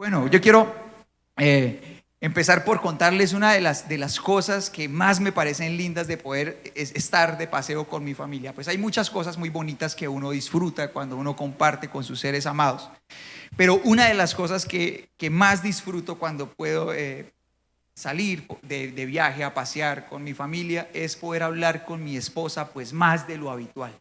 Bueno, yo quiero empezar por contarles una de las cosas que más me parecen lindas de poder estar de paseo con mi familia. Pues hay muchas cosas muy bonitas que uno disfruta cuando uno comparte con sus seres amados. Pero una de las cosas que más disfruto cuando puedo salir de viaje a pasear con mi familia es poder hablar con mi esposa pues más de lo habitual,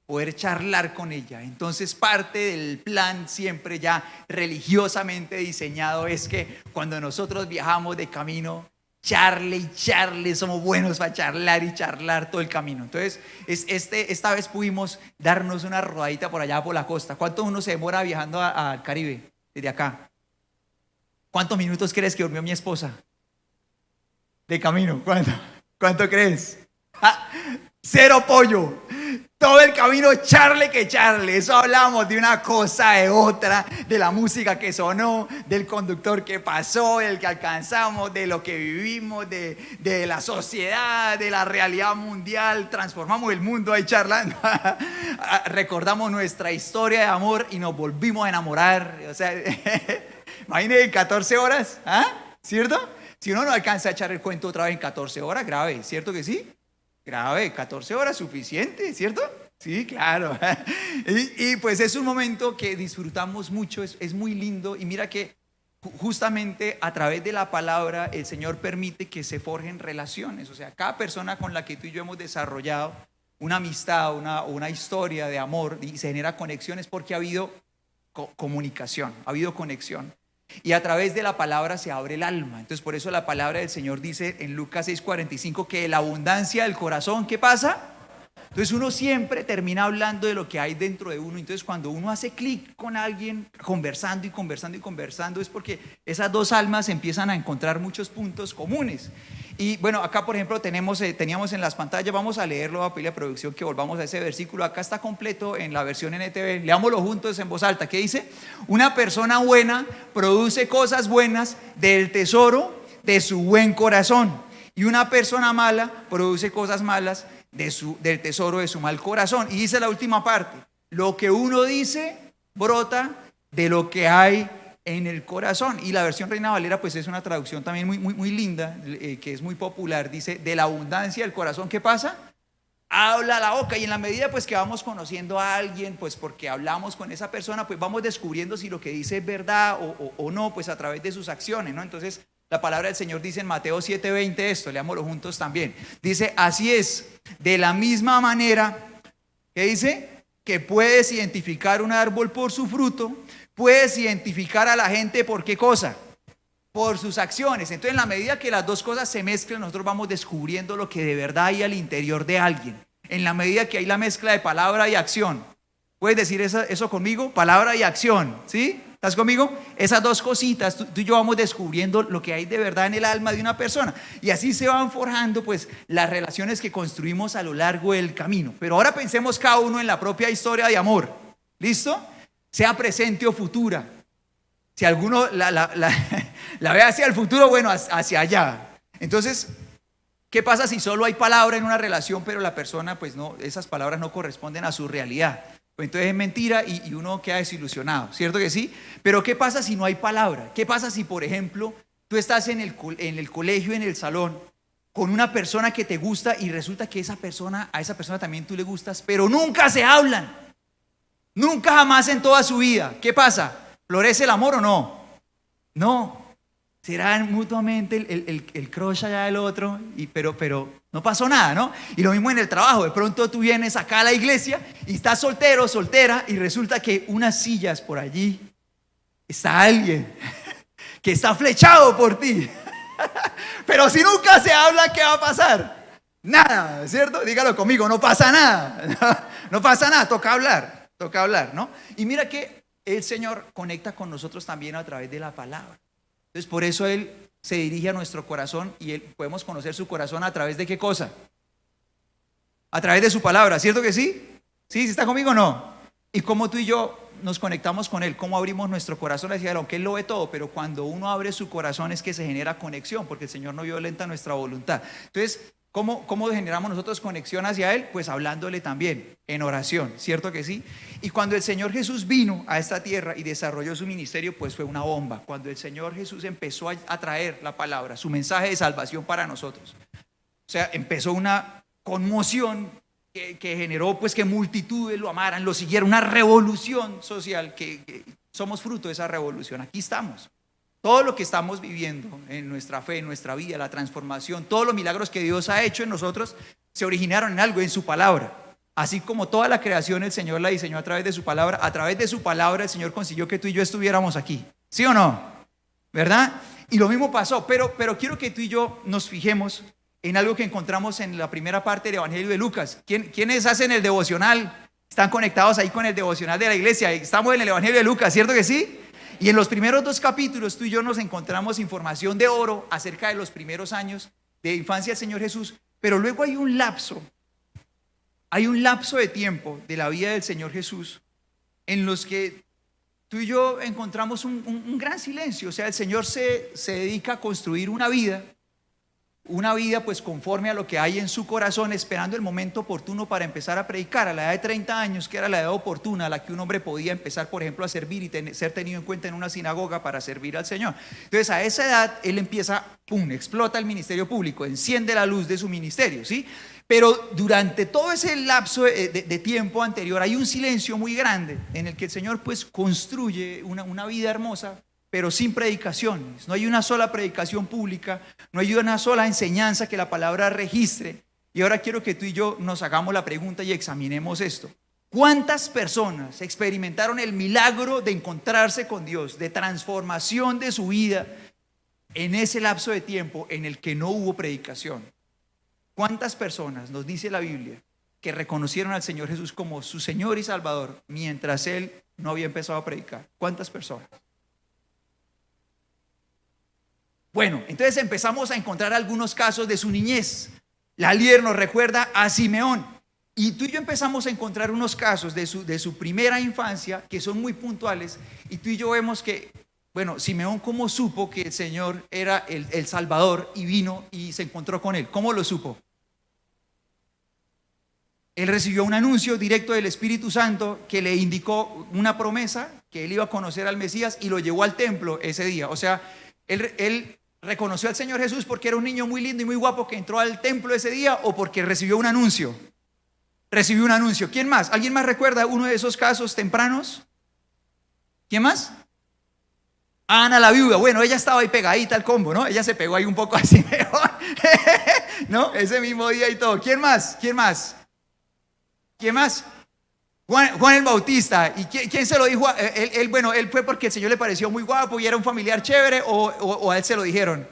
poder charlar con ella. Entonces parte del plan siempre ya religiosamente diseñado es que cuando nosotros viajamos de camino, charle y charle, somos buenos para charlar y charlar todo el camino. Entonces esta vez pudimos darnos una rodadita por allá por la costa. ¿Cuánto uno se demora viajando al Caribe desde acá? ¿Cuántos minutos crees que durmió mi esposa de camino? ¿Cuánto crees? Cero pollo. Todo el camino charle que charle. Eso hablamos de una cosa, de otra, de la música que sonó, del conductor que pasó, del que alcanzamos, de lo que vivimos, de la sociedad, de la realidad mundial. Transformamos el mundo ahí charlando. Recordamos nuestra historia de amor y nos volvimos a enamorar. O sea, imagínense 14 horas, ¿cierto? Si uno no alcanza a echar el cuento otra vez en 14 horas, grave, ¿cierto que sí? Grave, 14 horas suficiente, ¿cierto? Sí, claro. Y pues es un momento que disfrutamos mucho, es muy lindo. Y mira que justamente a través de la palabra el Señor permite que se forjen relaciones. O sea, cada persona con la que tú y yo hemos desarrollado una amistad, una historia de amor y se genera conexiones porque ha habido comunicación, ha habido conexión. Y a través de la palabra se abre el alma. Entonces por eso la palabra del Señor dice en Lucas 6:45 que de la abundancia del corazón, ¿qué pasa? Entonces uno siempre termina hablando de lo que hay dentro de uno. Entonces cuando uno hace clic con alguien, conversando y conversando y conversando, es porque esas dos almas empiezan a encontrar muchos puntos comunes. Y bueno, acá por ejemplo teníamos en las pantallas, vamos a leerlo, a pedirle a producción que volvamos a ese versículo. Acá está completo en la versión NTV, leámoslo juntos en voz alta. ¿Qué dice? Una persona buena produce cosas buenas del tesoro de su buen corazón, y una persona mala produce cosas malas del tesoro de su mal corazón. Y dice la última parte: lo que uno dice brota de lo que hay en el corazón. Y la versión Reina Valera pues es una traducción también muy linda, que es muy popular. Dice: de la abundancia del corazón, ¿qué pasa? Habla la boca. Y en la medida pues que vamos conociendo a alguien, pues porque hablamos con esa persona, pues vamos descubriendo si lo que dice es verdad o no, pues a través de sus acciones, ¿no? Entonces la palabra del Señor dice en Mateo 7:20 esto, leámoslo juntos también. Dice: así es, de la misma manera, ¿qué dice? Que puedes identificar un árbol por su fruto, puedes identificar a la gente por qué cosa, por sus acciones. Entonces en la medida que las dos cosas se mezclan, nosotros vamos descubriendo lo que de verdad hay al interior de alguien. En la medida que hay la mezcla de palabra y acción. ¿Puedes decir eso conmigo? Palabra y acción, ¿sí? ¿Estás conmigo? Esas dos cositas, tú y yo vamos descubriendo lo que hay de verdad en el alma de una persona. Y así se van forjando pues las relaciones que construimos a lo largo del camino. Pero ahora pensemos cada uno en la propia historia de amor. ¿Listo? Sea presente o futura. Si alguno la ve hacia el futuro, bueno, hacia allá. Entonces, ¿qué pasa si solo hay palabra en una relación, pero la persona, pues no, esas palabras no corresponden a su realidad? Pues entonces es mentira y uno queda desilusionado, ¿cierto que sí? Pero ¿qué pasa si no hay palabra? ¿Qué pasa si, por ejemplo, tú estás en el colegio, en el salón, con una persona que te gusta y resulta que a esa persona también tú le gustas, pero nunca se hablan? Nunca jamás en toda su vida. ¿Qué pasa? ¿Florece el amor o no? No. Serán mutuamente el crush allá del otro, pero no pasó nada, ¿no? Y lo mismo en el trabajo. De pronto tú vienes acá a la iglesia y estás soltero, soltera, y resulta que unas sillas por allí está alguien que está flechado por ti. Pero si nunca se habla, ¿qué va a pasar? Nada, ¿cierto? Dígalo conmigo, no pasa nada. No pasa nada, toca hablar, ¿no? Y mira que el Señor conecta con nosotros también a través de la palabra. Entonces por eso Él se dirige a nuestro corazón y podemos conocer su corazón a través de ¿qué cosa? A través de su palabra, ¿cierto que sí? ¿Sí? ¿Sí está conmigo o no? Y cómo tú y yo nos conectamos con Él, cómo abrimos nuestro corazón hacia Él, aunque Él lo ve todo, pero cuando uno abre su corazón es que se genera conexión, porque el Señor no violenta nuestra voluntad. Entonces ¿Cómo generamos nosotros conexión hacia Él? Pues hablándole también, en oración, ¿cierto que sí? Y cuando el Señor Jesús vino a esta tierra y desarrolló su ministerio, pues fue una bomba. Cuando el Señor Jesús empezó a traer la palabra, su mensaje de salvación para nosotros. O sea, empezó una conmoción que generó pues que multitudes lo amaran, lo siguieran, una revolución social que somos fruto de esa revolución. Aquí estamos. Todo lo que estamos viviendo en nuestra fe, en nuestra vida, la transformación, todos los milagros que Dios ha hecho en nosotros se originaron en algo, en su palabra. Así como toda la creación el Señor la diseñó a través de su palabra, a través de su palabra el Señor consiguió que tú y yo estuviéramos aquí. ¿Sí o no? ¿Verdad? Y lo mismo pasó, pero quiero que tú y yo nos fijemos en algo que encontramos en la primera parte del Evangelio de Lucas. ¿Quiénes hacen el devocional? Están conectados ahí con el devocional de la iglesia. Estamos en el Evangelio de Lucas, ¿cierto que sí? Y en los primeros 2 capítulos tú y yo nos encontramos información de oro acerca de los primeros años de infancia del Señor Jesús, pero luego hay un lapso de tiempo de la vida del Señor Jesús en los que tú y yo encontramos un gran silencio. O sea, el Señor se dedica a construir una vida pues conforme a lo que hay en su corazón, esperando el momento oportuno para empezar a predicar. A la edad de 30 años, que era la edad oportuna a la que un hombre podía empezar, por ejemplo, a servir y ser tenido en cuenta en una sinagoga para servir al Señor. Entonces a esa edad él empieza, explota el ministerio público, enciende la luz de su ministerio, ¿sí? Pero durante todo ese lapso de tiempo anterior hay un silencio muy grande en el que el Señor pues construye una vida hermosa, pero sin predicaciones. No hay una sola predicación pública, no hay una sola enseñanza que la palabra registre. Y ahora quiero que tú y yo nos hagamos la pregunta y examinemos esto. ¿Cuántas personas experimentaron el milagro de encontrarse con Dios, de transformación de su vida en ese lapso de tiempo en el que no hubo predicación? ¿Cuántas personas, nos dice la Biblia, que reconocieron al Señor Jesús como su Señor y Salvador mientras Él no había empezado a predicar? ¿Cuántas personas? Bueno, entonces empezamos a encontrar algunos casos de su niñez. Lalier nos recuerda a Simeón. Y tú y yo empezamos a encontrar unos casos de su primera infancia que son muy puntuales. Y tú y yo vemos que, bueno, Simeón, ¿cómo supo que el Señor era el Salvador y vino y se encontró con Él? ¿Cómo lo supo? Él recibió un anuncio directo del Espíritu Santo que le indicó una promesa, que él iba a conocer al Mesías, y lo llevó al templo ese día. O sea, él reconoció al Señor Jesús porque era un niño muy lindo y muy guapo que entró al templo ese día, o porque recibió un anuncio. Recibió un anuncio. ¿Quién más? ¿Alguien más recuerda uno de esos casos tempranos? ¿Quién más? Ana la viuda. Bueno, ella estaba ahí pegadita al combo, ¿no? Ella se pegó ahí un poco así mejor. ¿No? Ese mismo día y todo. ¿Quién más? ¿Quién más? ¿Quién más? Juan el Bautista. ¿Y quién se lo dijo? Bueno, él fue porque el Señor le pareció muy guapo y era un familiar chévere, o a él se lo dijeron.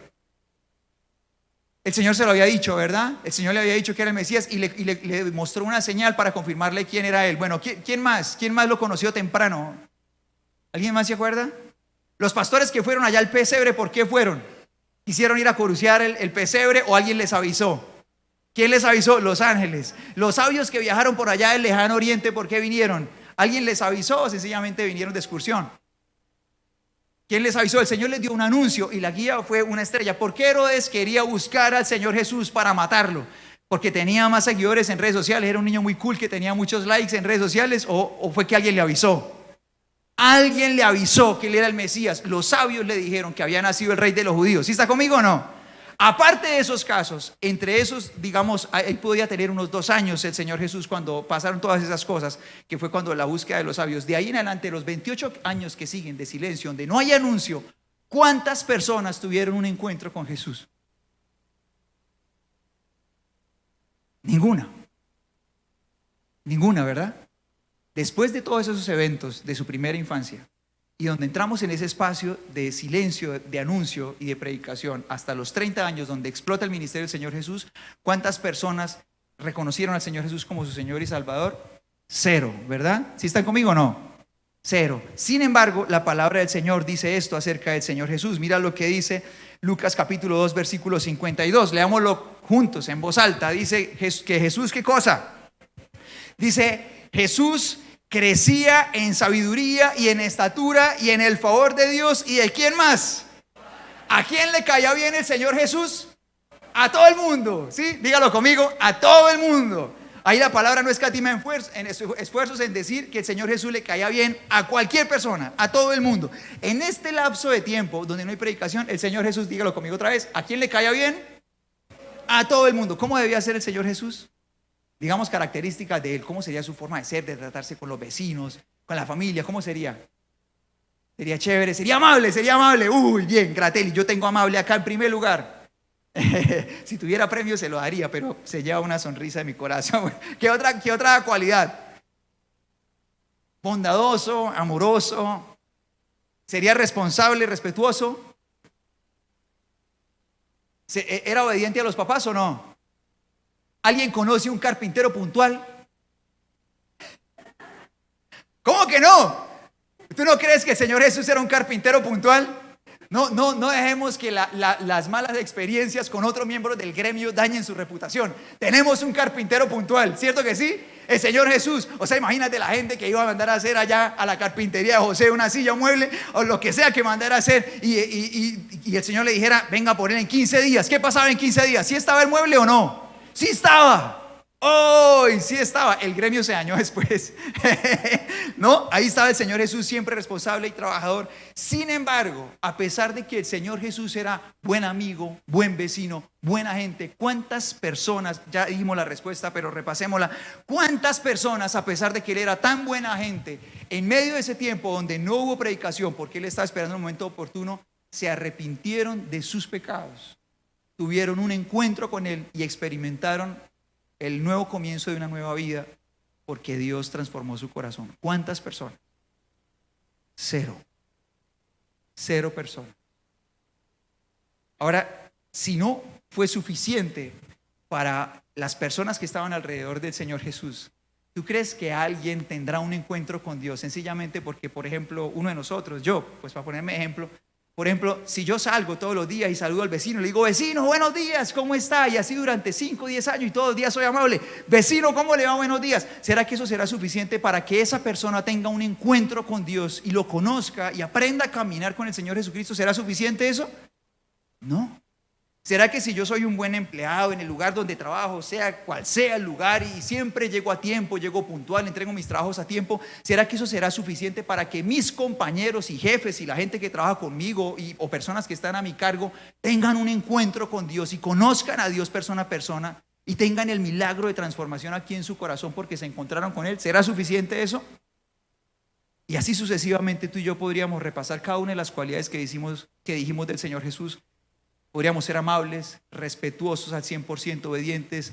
El Señor se lo había dicho, ¿verdad? El Señor le había dicho que era el Mesías y le mostró una señal para confirmarle quién era él. Bueno, ¿quién más? ¿Quién más lo conoció temprano? ¿Alguien más se acuerda? Los pastores que fueron allá al pesebre, ¿por qué fueron? ¿Quisieron ir a corucear el pesebre o alguien les avisó? ¿Quién les avisó? Los ángeles. Los sabios que viajaron por allá del lejano oriente, ¿por qué vinieron? ¿Alguien les avisó o sencillamente vinieron de excursión? ¿Quién les avisó? El Señor les dio un anuncio y la guía fue una estrella. ¿Por qué Herodes quería buscar al Señor Jesús para matarlo? ¿Porque tenía más seguidores en redes sociales? ¿Era un niño muy cool que tenía muchos likes en redes sociales? ¿O fue que alguien le avisó? Alguien le avisó que él era el Mesías. Los sabios le dijeron que había nacido el rey de los judíos. ¿Sí está conmigo o no? Aparte de esos casos, entre esos, digamos, él podía tener unos 2 años el Señor Jesús cuando pasaron todas esas cosas, que fue cuando la búsqueda de los sabios. De ahí en adelante, los 28 años que siguen de silencio, donde no hay anuncio, ¿cuántas personas tuvieron un encuentro con Jesús? Ninguna. Ninguna, ¿verdad? Después de todos esos eventos de su primera infancia, y donde entramos en ese espacio de silencio, de anuncio y de predicación, hasta los 30 años donde explota el ministerio del Señor Jesús, ¿cuántas personas reconocieron al Señor Jesús como su Señor y Salvador? 0, ¿verdad? ¿Sí están conmigo o no? 0. Sin embargo, la palabra del Señor dice esto acerca del Señor Jesús. Mira lo que dice Lucas capítulo 2, versículo 52. Leámoslo juntos, en voz alta. Dice que Jesús, ¿qué cosa? Dice, Jesús crecía en sabiduría y en estatura y en el favor de Dios y de quién más. ¿A quién le caía bien el Señor Jesús? A todo el mundo, ¿sí? Dígalo conmigo, a todo el mundo. Ahí la palabra no escatima en esfuerzos en decir que el Señor Jesús le caía bien a cualquier persona, a todo el mundo. En este lapso de tiempo donde no hay predicación, el Señor Jesús, dígalo conmigo otra vez, ¿a quién le caía bien? A todo el mundo. ¿Cómo debía ser el Señor Jesús? Digamos características de él, ¿cómo sería su forma de ser, de tratarse con los vecinos, con la familia? ¿Cómo sería? Sería chévere, sería amable, sería amable. Uy, bien, Gratelli, yo tengo amable acá en primer lugar. Si tuviera premio se lo daría, pero se lleva una sonrisa de mi corazón. ¿Qué otra cualidad? Bondadoso, amoroso. ¿Sería responsable, respetuoso? ¿Era obediente a los papás o no? ¿Alguien conoce un carpintero puntual? ¿Cómo que no? ¿Tú no crees que el Señor Jesús era un carpintero puntual? No dejemos que las malas experiencias con otros miembros del gremio dañen su reputación. Tenemos un carpintero puntual, ¿cierto que sí? El Señor Jesús. O sea, imagínate la gente que iba a mandar a hacer allá a la carpintería de José una silla, un mueble o lo que sea que mandara a hacer y el Señor le dijera, venga por él en 15 días. ¿Qué pasaba en 15 días? ¿Sí estaba el mueble o no? Sí estaba. ¡Oh! Sí estaba. El gremio se dañó después. ¿No? Ahí estaba el Señor Jesús, siempre responsable y trabajador. Sin embargo, a pesar de que el Señor Jesús era buen amigo, buen vecino, buena gente, ¿cuántas personas, ya dijimos la respuesta, pero repasémosla, cuántas personas, a pesar de que él era tan buena gente, en medio de ese tiempo donde no hubo predicación, porque él estaba esperando un momento oportuno, se arrepintieron de sus pecados, tuvieron un encuentro con él y experimentaron el nuevo comienzo de una nueva vida, porque Dios transformó su corazón? ¿Cuántas personas? Cero personas. Ahora, si no fue suficiente para las personas que estaban alrededor del Señor Jesús, ¿tú crees que alguien tendrá un encuentro con Dios sencillamente porque, por ejemplo, uno de nosotros, yo, pues para ponerme ejemplo, por ejemplo, si yo salgo todos los días y saludo al vecino, le digo, vecino, buenos días, ¿cómo está? Y así durante 5 o 10 años y todos los días soy amable. Vecino, ¿cómo le va? Buenos días. ¿Será que eso será suficiente para que esa persona tenga un encuentro con Dios y lo conozca y aprenda a caminar con el Señor Jesucristo? ¿Será suficiente eso? No. ¿Será que si yo soy un buen empleado en el lugar donde trabajo, sea cual sea el lugar, y siempre llego a tiempo, llego puntual, entrego mis trabajos a tiempo, será que eso será suficiente para que mis compañeros y jefes y la gente que trabaja conmigo o personas que están a mi cargo tengan un encuentro con Dios y conozcan a Dios persona a persona y tengan el milagro de transformación aquí en su corazón porque se encontraron con Él? ¿Será suficiente eso? Y así sucesivamente tú y yo podríamos repasar cada una de las cualidades que dijimos del Señor Jesús. Podríamos ser amables, respetuosos al 100%, obedientes,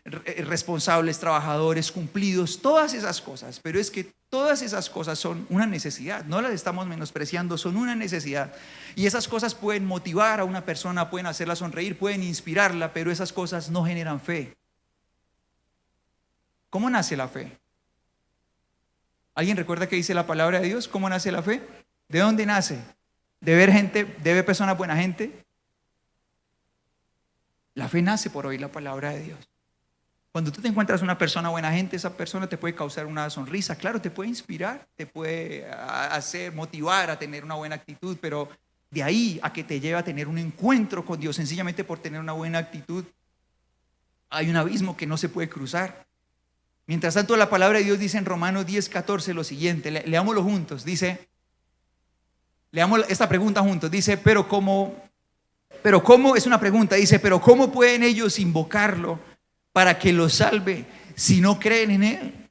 responsables, trabajadores, cumplidos, todas esas cosas. Pero es que todas esas cosas son una necesidad, no las estamos menospreciando, son una necesidad. Y esas cosas pueden motivar a una persona, pueden hacerla sonreír, pueden inspirarla, pero esas cosas no generan fe. ¿Cómo nace la fe? ¿Alguien recuerda qué dice la palabra de Dios? ¿Cómo nace la fe? ¿De dónde nace? ¿De ver gente, de ver personas buena gente? La fe nace por oír la palabra de Dios. Cuando tú te encuentras una persona buena gente, esa persona te puede causar una sonrisa, claro, te puede inspirar, te puede hacer, motivar a tener una buena actitud, pero de ahí a que te lleve a tener un encuentro con Dios, sencillamente por tener una buena actitud, hay un abismo que no se puede cruzar. Mientras tanto, la palabra de Dios dice en Romanos 10:14 lo siguiente, leámoslo juntos, leamos esta pregunta juntos, dice, pero cómo, es una pregunta, dice, pero ¿cómo pueden ellos invocarlo para que los salve si no creen en Él?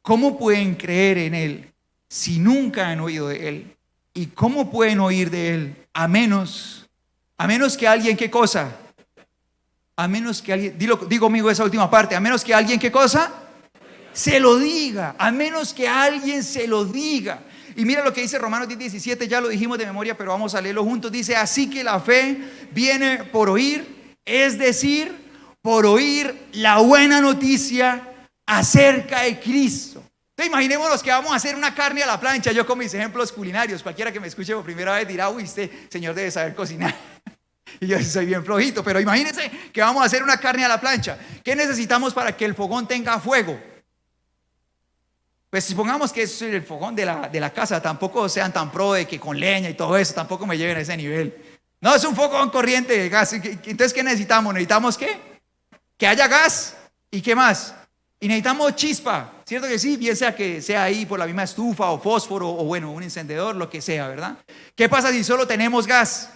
¿Cómo pueden creer en Él si nunca han oído de Él? ¿Y cómo pueden oír de Él a menos que alguien, ¿qué cosa? A menos que alguien, digo amigo esa última parte, a menos que alguien, ¿qué cosa? Se lo diga, a menos que alguien se lo diga. Y mira lo que dice Romanos 10:17, ya lo dijimos de memoria, pero vamos a leerlo juntos. Dice, así que la fe viene por oír, es decir, por oír la buena noticia acerca de Cristo. Entonces imaginémonos que vamos a hacer una carne a la plancha. Yo con mis ejemplos culinarios, cualquiera que me escuche por primera vez dirá, uy, este señor debe saber cocinar. Y yo soy bien flojito, pero imagínense que vamos a hacer una carne a la plancha. ¿Qué necesitamos para que el fogón tenga fuego? Pues supongamos que es el fogón de la casa, tampoco sean tan pro de que con leña y todo eso, tampoco me lleven a ese nivel. No es un foco con corriente de gas. Entonces, ¿qué necesitamos? ¿Necesitamos qué? Que haya gas. ¿Y qué más? Y necesitamos chispa, ¿cierto que sí? Bien sea que sea ahí por la misma estufa o fósforo o bueno, un encendedor, lo que sea, ¿verdad? ¿Qué pasa si solo tenemos gas?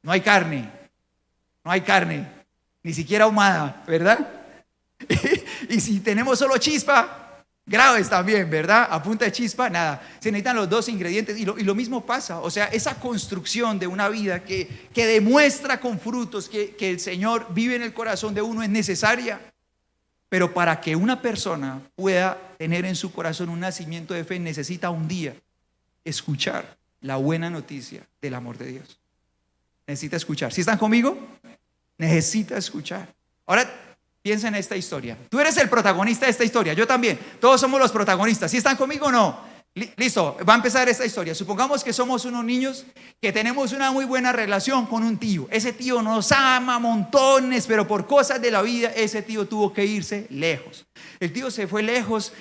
No hay carne, ni siquiera ahumada, ¿verdad? Y si tenemos solo chispa, graves también, ¿verdad? A punta de chispa, nada. Se necesitan los dos ingredientes y lo mismo pasa. O sea, esa construcción de una vida que demuestra con frutos que el Señor vive en el corazón de uno es necesaria. Pero para que una persona pueda tener en su corazón un nacimiento de fe, necesita un día escuchar la buena noticia del amor de Dios. Necesita escuchar. ¿Sí están conmigo? Necesita escuchar. Ahora piensa en esta historia. Tú eres el protagonista de esta historia, yo también. Todos somos los protagonistas. ¿Sí están conmigo o no? Listo, va a empezar esta historia. Supongamos que somos unos niños que tenemos una muy buena relación con un tío. Ese tío nos ama montones, pero por cosas de la vida ese tío tuvo que irse lejos. El tío se fue lejos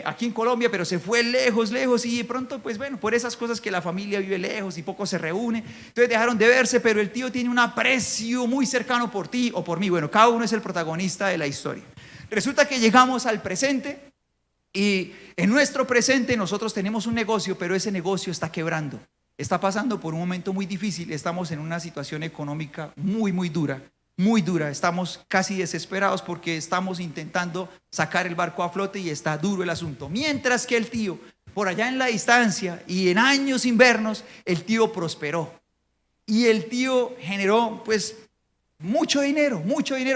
aquí en Colombia, pero se fue lejos y de pronto, pues bueno, por esas cosas que la familia vive lejos y poco se reúne, entonces dejaron de verse, pero el tío tiene un aprecio muy cercano por ti o por mí. Bueno, cada uno es el protagonista de la historia. Resulta que llegamos al presente. Y en nuestro presente nosotros tenemos un negocio, pero ese negocio está quebrando. Está pasando por un momento muy difícil. Estamos en una situación económica muy dura. Estamos casi desesperados porque estamos intentando sacar el barco a flote y está duro el asunto. Mientras que el tío, por allá en la distancia y en años invernos, el tío prosperó. Y el tío generó pues mucho dinero,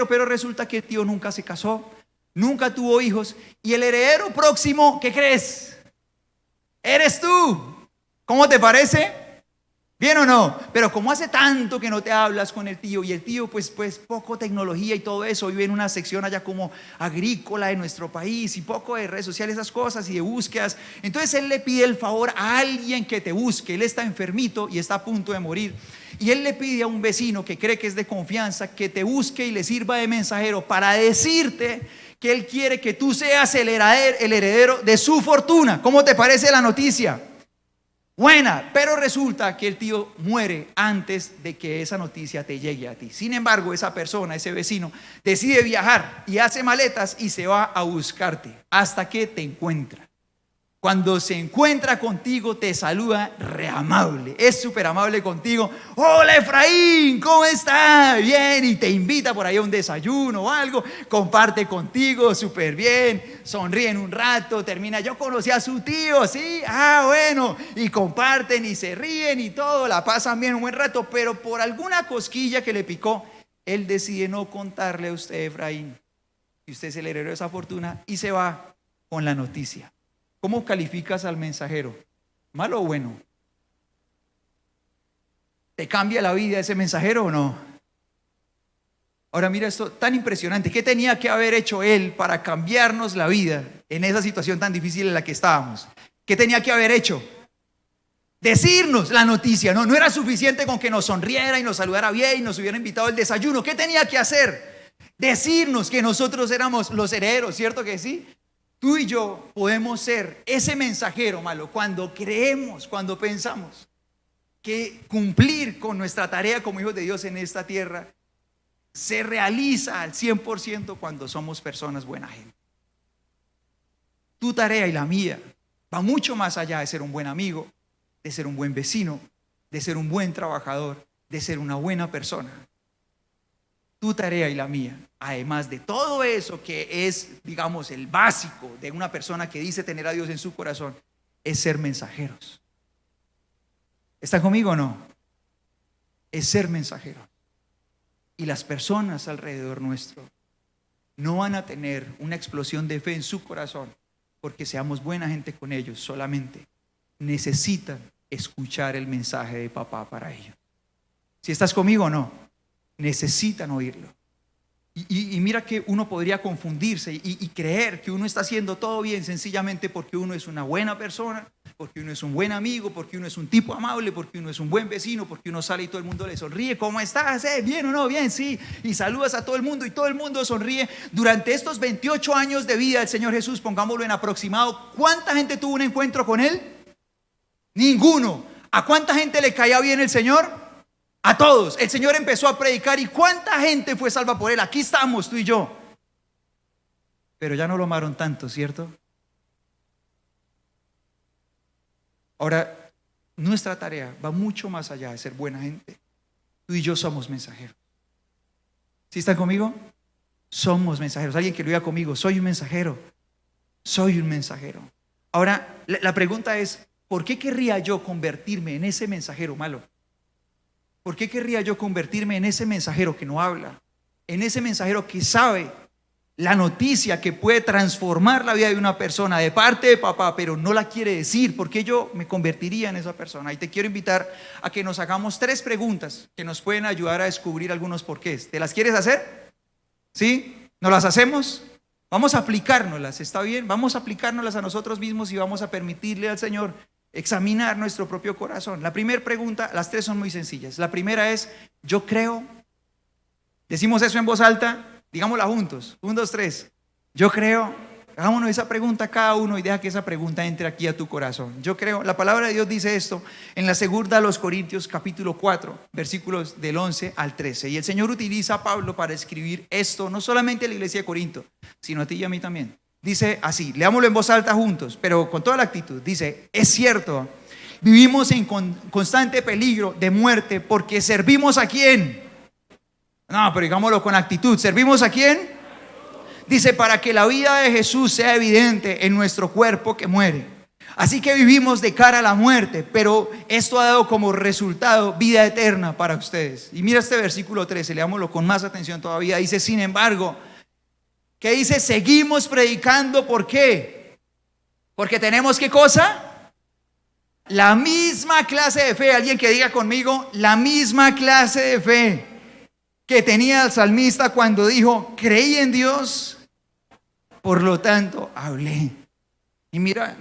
pero resulta que el tío nunca se casó. Nunca tuvo hijos. Y el heredero próximo, ¿qué crees? Eres tú. ¿Cómo te parece? ¿Bien o no? Pero como hace tanto que no te hablas con el tío, y el tío pues poco tecnología y todo eso, vive en una sección allá como agrícola de nuestro país y poco de redes sociales, esas cosas y de búsquedas. Entonces él le pide el favor a alguien que te busque. Él está enfermito y está a punto de morir. Y él le pide a un vecino que cree que es de confianza que te busque y le sirva de mensajero para decirte que él quiere que tú seas el heredero de su fortuna. ¿Cómo te parece la noticia? Buena, pero resulta que el tío muere antes de que esa noticia te llegue a ti. Sin embargo, esa persona, ese vecino, decide viajar y hace maletas y se va a buscarte hasta que te encuentra. Cuando se encuentra contigo te saluda re amable, es súper amable contigo. Hola Efraín, ¿cómo estás? Bien, y te invita por ahí a un desayuno o algo, comparte contigo súper bien, sonríen un rato, termina, yo conocí a su tío, ¿sí? Ah, bueno, y comparten y se ríen y todo, la pasan bien un buen rato, pero por alguna cosquilla que le picó, él decide no contarle a usted, Efraín, que usted es el heredero de esa fortuna y se va con la noticia. ¿Cómo calificas al mensajero? ¿Malo o bueno? ¿Te cambia la vida ese mensajero o no? Ahora mira esto tan impresionante. ¿Qué tenía que haber hecho él para cambiarnos la vida en esa situación tan difícil en la que estábamos? ¿Qué tenía que haber hecho? Decirnos la noticia. No era suficiente con que nos sonriera y nos saludara bien y nos hubiera invitado al desayuno. ¿Qué tenía que hacer? Decirnos que nosotros éramos los herederos, ¿cierto que sí? Tú y yo podemos ser ese mensajero, malo, cuando creemos, cuando pensamos que cumplir con nuestra tarea como hijos de Dios en esta tierra se realiza al 100% cuando somos personas buena gente. Tu tarea y la mía va mucho más allá de ser un buen amigo, de ser un buen vecino, de ser un buen trabajador, de ser una buena persona. Tu tarea y la mía, además de todo eso que es, digamos, el básico de una persona que dice tener a Dios en su corazón, es ser mensajeros. ¿Están conmigo o no? Es ser mensajeros. Y las personas alrededor nuestro no van a tener una explosión de fe en su corazón porque seamos buena gente con ellos. Solamente necesitan escuchar el mensaje de papá para ellos. ¿Si estás conmigo o no? Necesitan oírlo. Y mira que uno podría confundirse y creer que uno está haciendo todo bien sencillamente porque uno es una buena persona, porque uno es un buen amigo, porque uno es un tipo amable, porque uno es un buen vecino, porque uno sale y todo el mundo le sonríe. ¿Cómo estás? ¿Bien o no? Bien, sí. Y saludas a todo el mundo y todo el mundo sonríe. Durante estos 28 años de vida del Señor Jesús, pongámoslo en aproximado, ¿cuánta gente tuvo un encuentro con Él? Ninguno. ¿A cuánta gente le caía bien el Señor? A todos. El Señor empezó a predicar y ¿cuánta gente fue salva por él? Aquí estamos tú y yo. Pero ya no lo amaron tanto, ¿cierto? Ahora, nuestra tarea va mucho más allá de ser buena gente. Tú y yo somos mensajeros. ¿Sí están conmigo? Somos mensajeros. Alguien que lo diga conmigo, soy un mensajero. Soy un mensajero. Ahora, la pregunta es, ¿por qué querría yo convertirme en ese mensajero malo? ¿Por qué querría yo convertirme en ese mensajero que no habla? En ese mensajero que sabe la noticia que puede transformar la vida de una persona de parte de papá, pero no la quiere decir. ¿Por qué yo me convertiría en esa persona? Y te quiero invitar a que nos hagamos 3 preguntas que nos pueden ayudar a descubrir algunos porqués. ¿Te las quieres hacer? ¿Sí? ¿Nos las hacemos? Vamos a aplicárnoslas, ¿está bien? Vamos a aplicárnoslas a nosotros mismos y vamos a permitirle al Señor examinar nuestro propio corazón. La primera pregunta, las 3 son muy sencillas. La primera es, yo creo. Decimos eso en voz alta. Digámosla juntos, 1, 2, 3. Yo creo. Hagámonos esa pregunta cada uno y deja que esa pregunta entre aquí a tu corazón. Yo creo. La palabra de Dios dice esto en la segunda a los Corintios capítulo 4, versículos del 11 al 13. Y el Señor utiliza a Pablo para escribir esto, no solamente a la iglesia de Corinto, sino a ti y a mí también. Dice así, leámoslo en voz alta juntos, pero con toda la actitud. Dice, es cierto, vivimos en constante peligro de muerte porque servimos ¿a quién? No, pero digámoslo con actitud. ¿Servimos a quién? Dice, para que la vida de Jesús sea evidente en nuestro cuerpo que muere. Así que vivimos de cara a la muerte, pero esto ha dado como resultado vida eterna para ustedes. Y mira este versículo 13, leámoslo con más atención todavía. Dice, sin embargo, ¿qué dice? Seguimos predicando, ¿por qué? Porque tenemos ¿qué cosa? La misma clase de fe. Alguien que diga conmigo, la misma clase de fe que tenía el salmista cuando dijo, creí en Dios, por lo tanto hablé. Y mira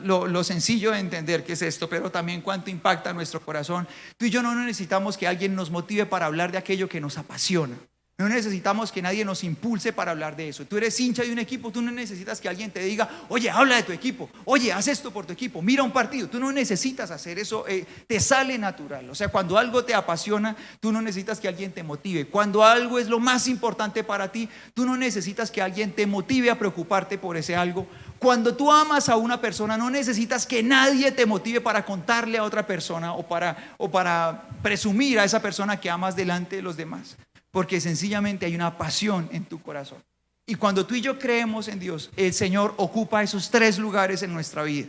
lo sencillo de entender que es esto, pero también cuánto impacta nuestro corazón. Tú y yo no necesitamos que alguien nos motive para hablar de aquello que nos apasiona. No necesitamos que nadie nos impulse para hablar de eso. Tú eres hincha de un equipo, tú no necesitas que alguien te diga, oye, habla de tu equipo, oye, haz esto por tu equipo, mira un partido. Tú no necesitas hacer eso, te sale natural. O sea, cuando algo te apasiona, tú no necesitas que alguien te motive. Cuando algo es lo más importante para ti, tú no necesitas que alguien te motive a preocuparte por ese algo. Cuando tú amas a una persona, no necesitas que nadie te motive para contarle a otra persona o para presumir a esa persona que amas delante de los demás. Porque sencillamente hay una pasión en tu corazón. Y cuando tú y yo creemos en Dios, el Señor ocupa esos 3 lugares en nuestra vida.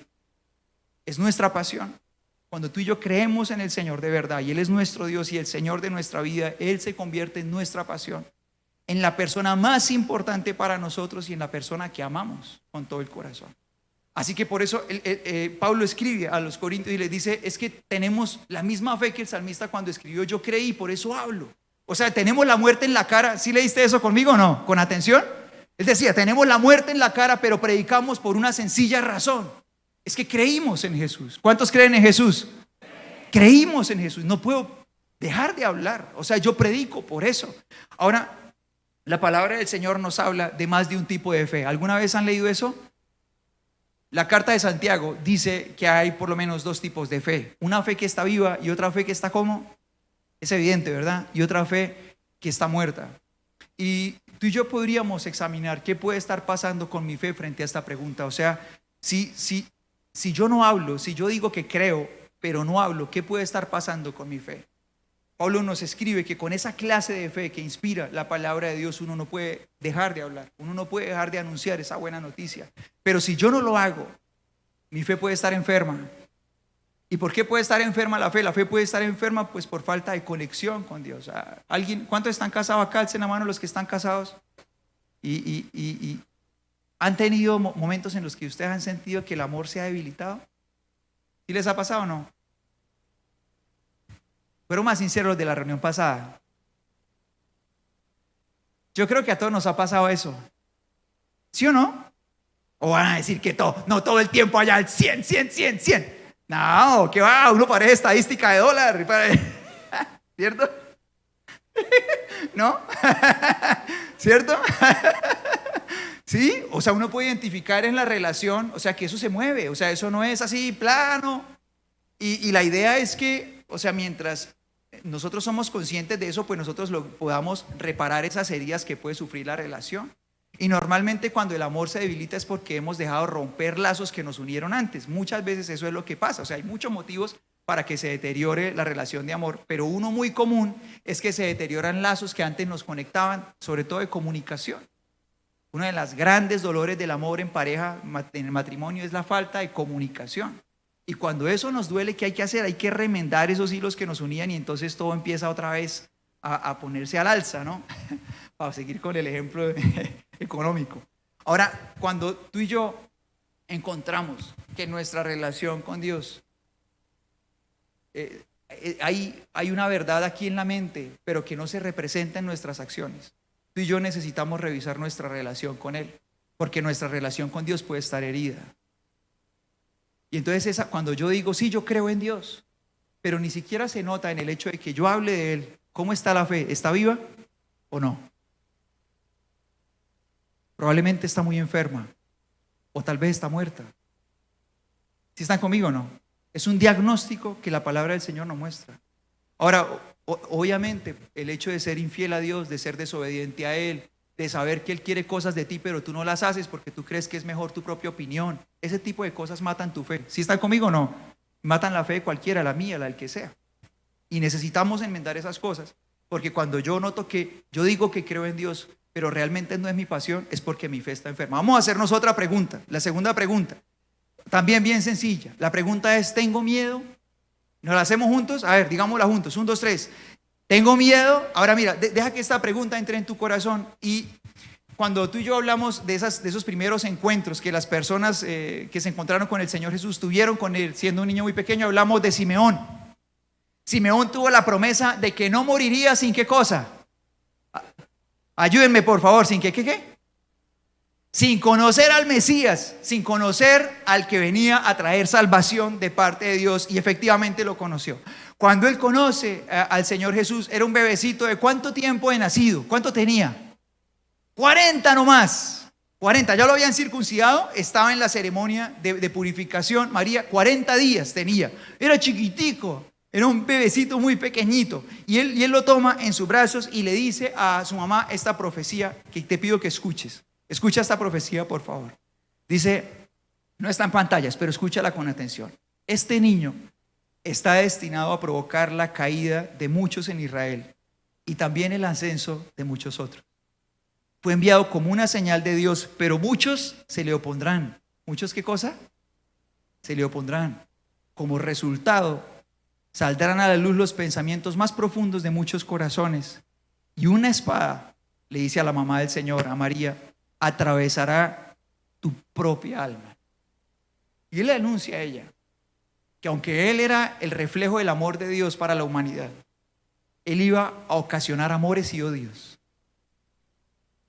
Es nuestra pasión. Cuando tú y yo creemos en el Señor de verdad y Él es nuestro Dios y el Señor de nuestra vida, Él se convierte en nuestra pasión, en la persona más importante para nosotros y en la persona que amamos con todo el corazón. Así que por eso Pablo escribe a los Corintios y les dice, es que tenemos la misma fe que el salmista cuando escribió, yo creí, por eso hablo. O sea, tenemos la muerte en la cara. ¿Sí leíste eso conmigo o no? ¿Con atención? Él decía, tenemos la muerte en la cara, pero predicamos por una sencilla razón. Es que creímos en Jesús. ¿Cuántos creen en Jesús? Creímos en Jesús. No puedo dejar de hablar. O sea, yo predico por eso. Ahora, la palabra del Señor nos habla de más de un tipo de fe. ¿Alguna vez han leído eso? La carta de Santiago dice que hay por lo menos 2 tipos de fe. Una fe que está viva y otra fe que está ¿cómo? Es evidente, ¿verdad? Y otra fe que está muerta. Y tú y yo podríamos examinar qué puede estar pasando con mi fe frente a esta pregunta. O sea, si yo no hablo, si yo digo que creo, pero no hablo, ¿qué puede estar pasando con mi fe? Pablo nos escribe que con esa clase de fe que inspira la palabra de Dios, uno no puede dejar de hablar, uno no puede dejar de anunciar esa buena noticia. Pero si yo no lo hago, mi fe puede estar enferma. ¿Y por qué puede estar enferma la fe? La fe puede estar enferma pues por falta de conexión con Dios. ¿Cuántos están casados acá? Alcen la mano los que están casados. Y ¿han tenido momentos en los que ustedes han sentido que el amor se ha debilitado? ¿Sí les ha pasado o no? Fueron más sinceros los de la reunión pasada. Yo creo que a todos nos ha pasado eso. ¿Sí o no? O van a decir que todo el tiempo allá al 100. No, que va, uno parece estadística de dólar, ¿cierto? ¿No? ¿Cierto? ¿Sí? O sea, uno puede identificar en la relación, o sea, que eso se mueve, o sea, eso no es así plano. Y la idea es que, o sea, mientras nosotros somos conscientes de eso, pues nosotros podamos reparar esas heridas que puede sufrir la relación. Y normalmente cuando el amor se debilita es porque hemos dejado romper lazos que nos unieron antes. Muchas veces eso es lo que pasa. O sea, hay muchos motivos para que se deteriore la relación de amor, pero uno muy común es que se deterioran lazos que antes nos conectaban, sobre todo de comunicación. Uno de los grandes dolores del amor en pareja, en el matrimonio, es la falta de comunicación. Y cuando eso nos duele, ¿qué hay que hacer? Hay que remendar esos hilos que nos unían y entonces todo empieza otra vez a ponerse al alza, ¿no? Para seguir con el ejemplo económico. Ahora, cuando tú y yo encontramos que nuestra relación con Dios, hay una verdad aquí en la mente, pero que no se representa en nuestras acciones. Tú y yo necesitamos revisar nuestra relación con Él, porque nuestra relación con Dios puede estar herida. Y entonces cuando yo digo, sí, yo creo en Dios, pero ni siquiera se nota en el hecho de que yo hable de Él, ¿cómo está la fe? ¿Está viva o no? Probablemente está muy enferma, o tal vez está muerta. ¿Sí están conmigo o no? Es un diagnóstico que la palabra del Señor nos muestra. Ahora, obviamente, el hecho de ser infiel a Dios, de ser desobediente a Él, de saber que Él quiere cosas de ti, pero tú no las haces porque tú crees que es mejor tu propia opinión. Ese tipo de cosas matan tu fe. ¿Sí están conmigo o no? Matan la fe de cualquiera, la mía, la del que sea. Y necesitamos enmendar esas cosas, porque cuando yo noto que yo digo que creo en Dios, pero realmente no es mi pasión, es porque mi fe está enferma. Vamos a hacernos otra pregunta, la segunda pregunta, también bien sencilla. La pregunta es, ¿tengo miedo? ¿Nos la hacemos juntos? A ver, digámosla juntos, 1, 2, 3. ¿Tengo miedo? Ahora mira, deja que esta pregunta entre en tu corazón. Y cuando tú y yo hablamos de esos primeros encuentros que las personas que se encontraron con el Señor Jesús tuvieron con Él siendo un niño muy pequeño, hablamos de Simeón. Simeón tuvo la promesa de que no moriría sin qué cosa. Ayúdenme por favor, sin qué. Sin conocer al Mesías, sin conocer al que venía a traer salvación de parte de Dios, y efectivamente lo conoció. Cuando él conoce al Señor Jesús, era un bebecito de ¿cuánto tiempo de nacido? ¿Cuánto tenía? 40 nomás. 40, ya lo habían circuncidado, estaba en la ceremonia de purificación. María, 40 días tenía, era chiquitico. Era un bebecito muy pequeñito y él lo toma en sus brazos y le dice a su mamá esta profecía que te pido que escuches. Escucha esta profecía, por favor. Dice, no está en pantallas, pero escúchala con atención. Este niño está destinado a provocar la caída de muchos en Israel y también el ascenso de muchos otros. Fue enviado como una señal de Dios, pero muchos se le opondrán. ¿Muchos qué cosa? Se le opondrán. Como resultado, saldrán a la luz los pensamientos más profundos de muchos corazones. Y una espada, le dice a la mamá del Señor, a María, atravesará tu propia alma. Y él le anuncia a ella que aunque él era el reflejo del amor de Dios para la humanidad, él iba a ocasionar amores y odios.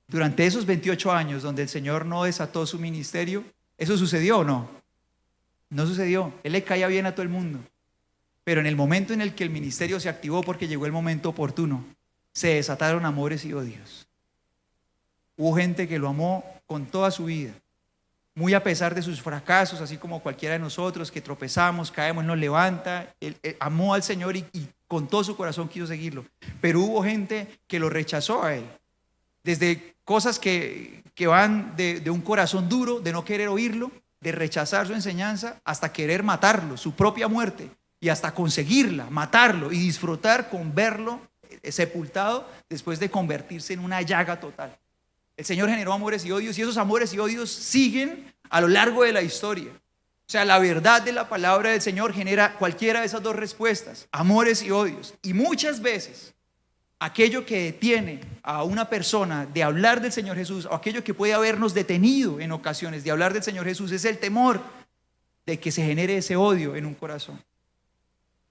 Durante esos 28 años donde el Señor no desató su ministerio, ¿eso sucedió o no? No sucedió. Él le caía bien a todo el mundo. Pero en el momento en el que el ministerio se activó, porque llegó el momento oportuno, se desataron amores y odios. Hubo gente que lo amó con toda su vida, muy a pesar de sus fracasos, así como cualquiera de nosotros que tropezamos, caemos, nos levanta. Él amó al Señor y con todo su corazón quiso seguirlo. Pero hubo gente que lo rechazó a él. Desde cosas que van de un corazón duro, de no querer oírlo, de rechazar su enseñanza, hasta querer matarlo, su propia muerte. Y hasta conseguirla, matarlo y disfrutar con verlo sepultado después de convertirse en una llaga total. El Señor generó amores y odios y esos amores y odios siguen a lo largo de la historia. O sea, la verdad de la palabra del Señor genera cualquiera de esas dos respuestas, amores y odios. Y muchas veces aquello que detiene a una persona de hablar del Señor Jesús, o aquello que puede habernos detenido en ocasiones de hablar del Señor Jesús, es el temor de que se genere ese odio en un corazón,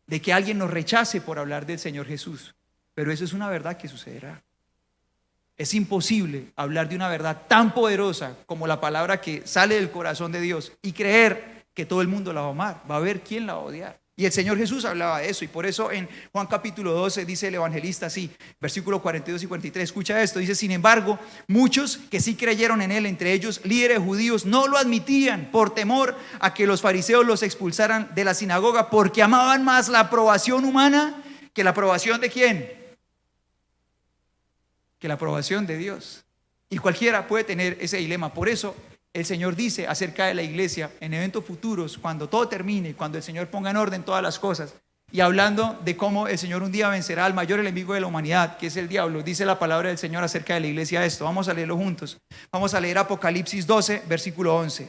de que alguien nos rechace por hablar del Señor Jesús. Pero eso es una verdad que sucederá. Es imposible hablar de una verdad tan poderosa como la palabra que sale del corazón de Dios y creer que todo el mundo la va a amar. Va a haber quien la va a odiar. Y el Señor Jesús hablaba de eso, y por eso en Juan capítulo 12 dice el evangelista así, versículo 42 y 43, escucha esto, dice: sin embargo, muchos que sí creyeron en él, entre ellos líderes judíos, no lo admitían por temor a que los fariseos los expulsaran de la sinagoga, porque amaban más la aprobación humana que la aprobación de ¿quién? Que la aprobación de Dios. Y cualquiera puede tener ese dilema. Por eso el Señor dice acerca de la iglesia en eventos futuros, cuando todo termine, cuando el Señor ponga en orden todas las cosas, y hablando de cómo el Señor un día vencerá al mayor enemigo de la humanidad, que es el diablo, dice la palabra del Señor acerca de la iglesia esto. Vamos a leerlo juntos. Vamos a leer Apocalipsis 12, versículo 11.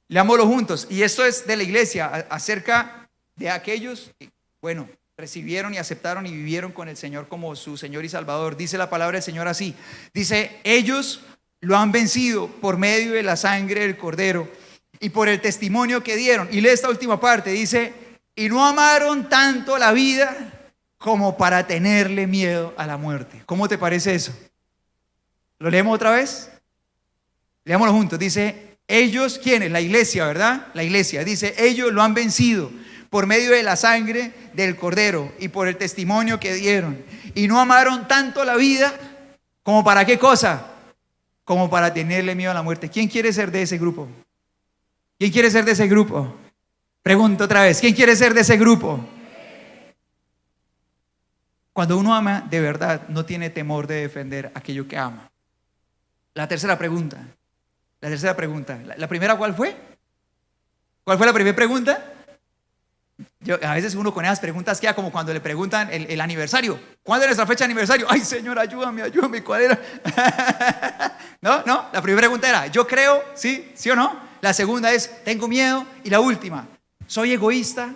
Leámoslo juntos. Y esto es de la iglesia, acerca de aquellos que, bueno, recibieron y aceptaron y vivieron con el Señor como su Señor y Salvador. Dice la palabra del Señor así. Dice: ellos lo han vencido por medio de la sangre del Cordero y por el testimonio que dieron. Y lee esta última parte, dice: y no amaron tanto la vida como para tenerle miedo a la muerte. ¿Cómo te parece eso? ¿Lo leemos otra vez? Leámoslo juntos. Dice: ellos, ¿quiénes? La iglesia, ¿verdad? La iglesia. Dice: ellos lo han vencido por medio de la sangre del Cordero y por el testimonio que dieron. Y no amaron tanto la vida como para ¿qué cosa? Como para tenerle miedo a la muerte. ¿Quién quiere ser de ese grupo? ¿Quién quiere ser de ese grupo? Pregunto otra vez, ¿quién quiere ser de ese grupo? Cuando uno ama de verdad, no tiene temor de defender aquello que ama. La tercera pregunta. ¿La primera cuál fue? ¿Cuál fue la primera pregunta? A veces uno con esas preguntas queda como cuando le preguntan el aniversario. ¿Cuándo es nuestra fecha de aniversario? Ay, Señor, ayúdame, ¿cuál era? No, la primera pregunta era: yo creo, sí o no. La segunda es: tengo miedo. Y la última: ¿soy egoísta?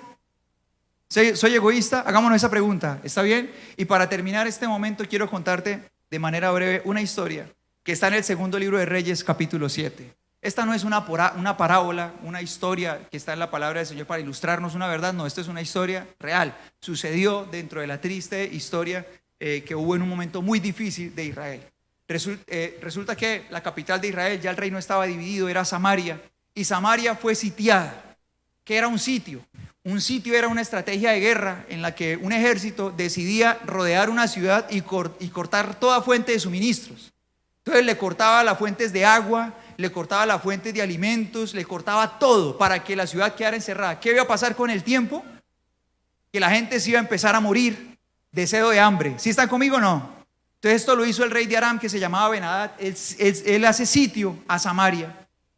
¿Soy egoísta? Hagámonos esa pregunta, ¿está bien? Y para terminar este momento quiero contarte de manera breve una historia que está en el segundo libro de Reyes, capítulo 7. Esta no es una parábola, una historia que está en la palabra del Señor para ilustrarnos una verdad. No, esto es una historia real. Sucedió dentro de la triste historia que hubo en un momento muy difícil de Israel. Resulta que la capital de Israel, ya el reino estaba dividido, era Samaria. Y Samaria fue sitiada. ¿Qué era un sitio? Un sitio era una estrategia de guerra en la que un ejército decidía rodear una ciudad y cortar toda fuente de suministros. Entonces le cortaba las fuentes de agua, le cortaba las fuentes de alimentos, le cortaba todo para que la ciudad quedara encerrada. ¿Qué iba a pasar con el tiempo? Que la gente se iba a empezar a morir de sed o de hambre. ¿Sí están conmigo o no? Entonces esto lo hizo el rey de Aram, que se llamaba Ben-Hadad. Él hace sitio a Samaria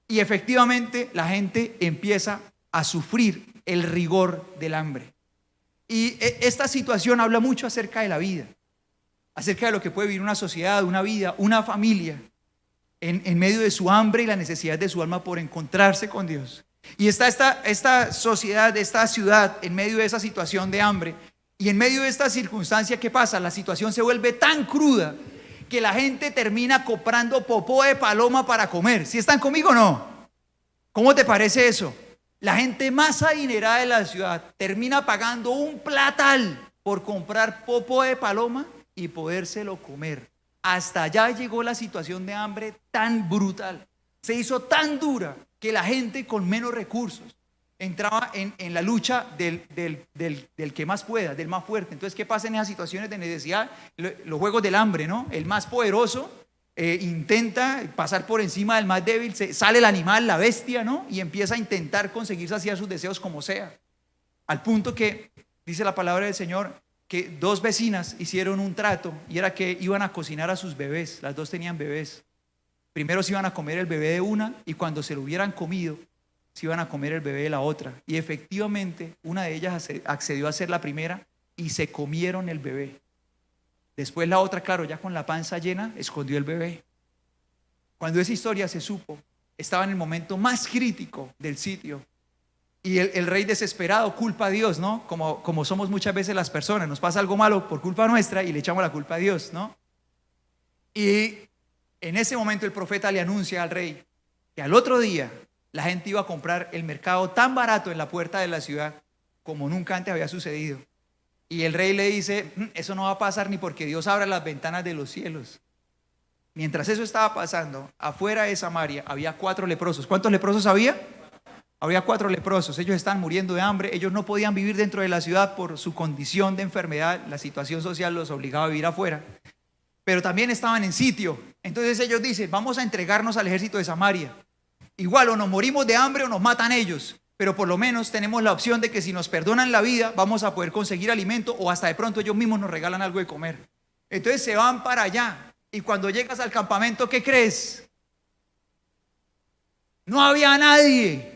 y efectivamente la gente empieza a sufrir el rigor del hambre. Y esta situación habla mucho acerca de la vida, acerca de lo que puede vivir una sociedad, una vida, una familia en medio de su hambre y la necesidad de su alma por encontrarse con Dios. Y está esta sociedad, esta ciudad en medio de esa situación de hambre, y en medio de esta circunstancia, ¿qué pasa? La situación se vuelve tan cruda que la gente termina comprando popó de paloma para comer. ¿Sí están conmigo o no? ¿Cómo te parece eso? La gente más adinerada de la ciudad termina pagando un platal por comprar popó de paloma y podérselo comer. Hasta allá llegó la situación de hambre tan brutal. Se hizo tan dura que la gente con menos recursos entraba en la lucha del que más pueda, del más fuerte. Entonces, ¿qué pasa en esas situaciones de necesidad? Los juegos del hambre, ¿no? El más poderoso intenta pasar por encima del más débil, sale el animal, la bestia, ¿no? Y empieza a intentar conseguir saciar sus deseos como sea. Al punto que, dice la palabra del Señor, que dos vecinas hicieron un trato y era que iban a cocinar a sus bebés. Las dos tenían bebés. Primero se iban a comer el bebé de una y cuando se lo hubieran comido se iban a comer el bebé de la otra. Y efectivamente una de ellas accedió a ser la primera y se comieron el bebé. Después la otra, claro, ya con la panza llena, escondió el bebé. Cuando esa historia se supo, estaba en el momento más crítico del sitio. Y el rey desesperado culpa a Dios, ¿no? Como somos muchas veces las personas, nos pasa algo malo por culpa nuestra y le echamos la culpa a Dios, ¿no? Y en ese momento el profeta le anuncia al rey que al otro día la gente iba a comprar el mercado tan barato en la puerta de la ciudad como nunca antes había sucedido. Y el rey le dice: eso no va a pasar ni porque Dios abra las ventanas de los cielos. Mientras eso estaba pasando, afuera de Samaria había 4 leprosos. ¿Cuántos leprosos había? Había 4 leprosos, ellos estaban muriendo de hambre, ellos no podían vivir dentro de la ciudad por su condición de enfermedad, la situación social los obligaba a vivir afuera, pero también estaban en sitio. Entonces ellos dicen, vamos a entregarnos al ejército de Samaria. Igual o nos morimos de hambre o nos matan ellos, pero por lo menos tenemos la opción de que si nos perdonan la vida, vamos a poder conseguir alimento o hasta de pronto ellos mismos nos regalan algo de comer. Entonces se van para allá y cuando llegas al campamento, ¿qué crees? No había nadie.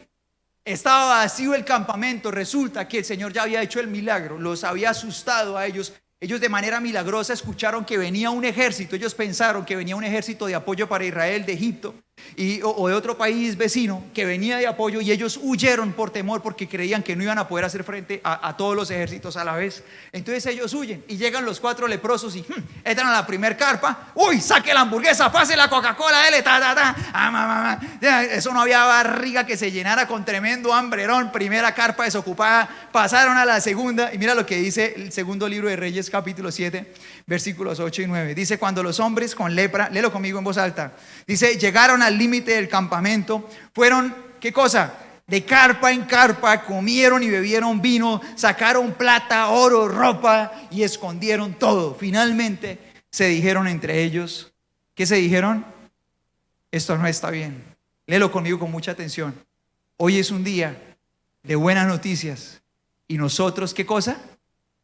Estaba vacío el campamento. Resulta que el Señor ya había hecho el milagro, los había asustado a ellos. Ellos de manera milagrosa escucharon que venía un ejército. Ellos pensaron que venía un ejército de apoyo para Israel de Egipto o de otro país vecino que venía de apoyo, y ellos huyeron por temor porque creían que no iban a poder hacer frente a todos los ejércitos a la vez. Entonces ellos huyen y llegan los 4 leprosos y entran a la primer carpa. Uy, saque la hamburguesa, pase la Coca-Cola, dele, Eso no había barriga que se llenara, con tremendo hambrerón. Primera carpa desocupada. Pasaron a la segunda y mira lo que dice el segundo libro de Reyes, capítulo 7, versículos 8 y 9. Dice: cuando los hombres con lepra, léelo conmigo en voz alta, dice, llegaron al límite del campamento, fueron, ¿qué cosa? De carpa en carpa, comieron y bebieron vino, sacaron plata, oro, ropa y escondieron todo. Finalmente se dijeron entre ellos, ¿qué se dijeron? Esto no está bien. Léelo conmigo con mucha atención. Hoy es un día de buenas noticias y nosotros, ¿qué cosa?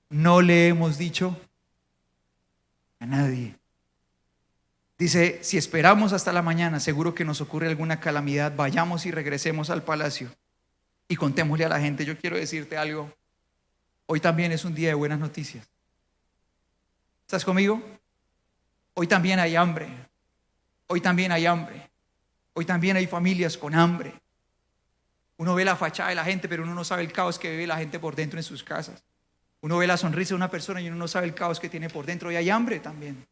No le hemos dicho a nadie. Dice, si esperamos hasta la mañana, seguro que nos ocurre alguna calamidad. Vayamos y regresemos al palacio y contémosle a la gente. Yo quiero decirte algo. Hoy también es un día de buenas noticias. ¿Estás conmigo? Hoy también hay hambre. Hoy también hay hambre. Hoy también hay familias con hambre. Uno ve la fachada de la gente, pero uno no sabe el caos que vive la gente por dentro en sus casas. Uno ve la sonrisa de una persona y uno no sabe el caos que tiene por dentro. Y hay hambre también.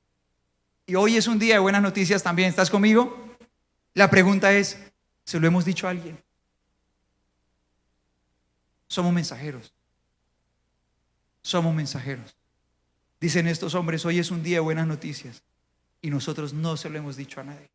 Y hoy es un día de buenas noticias también. ¿Estás conmigo? La pregunta es, ¿se lo hemos dicho a alguien? Somos mensajeros. Somos mensajeros. Dicen estos hombres, hoy es un día de buenas noticias y nosotros no se lo hemos dicho a nadie.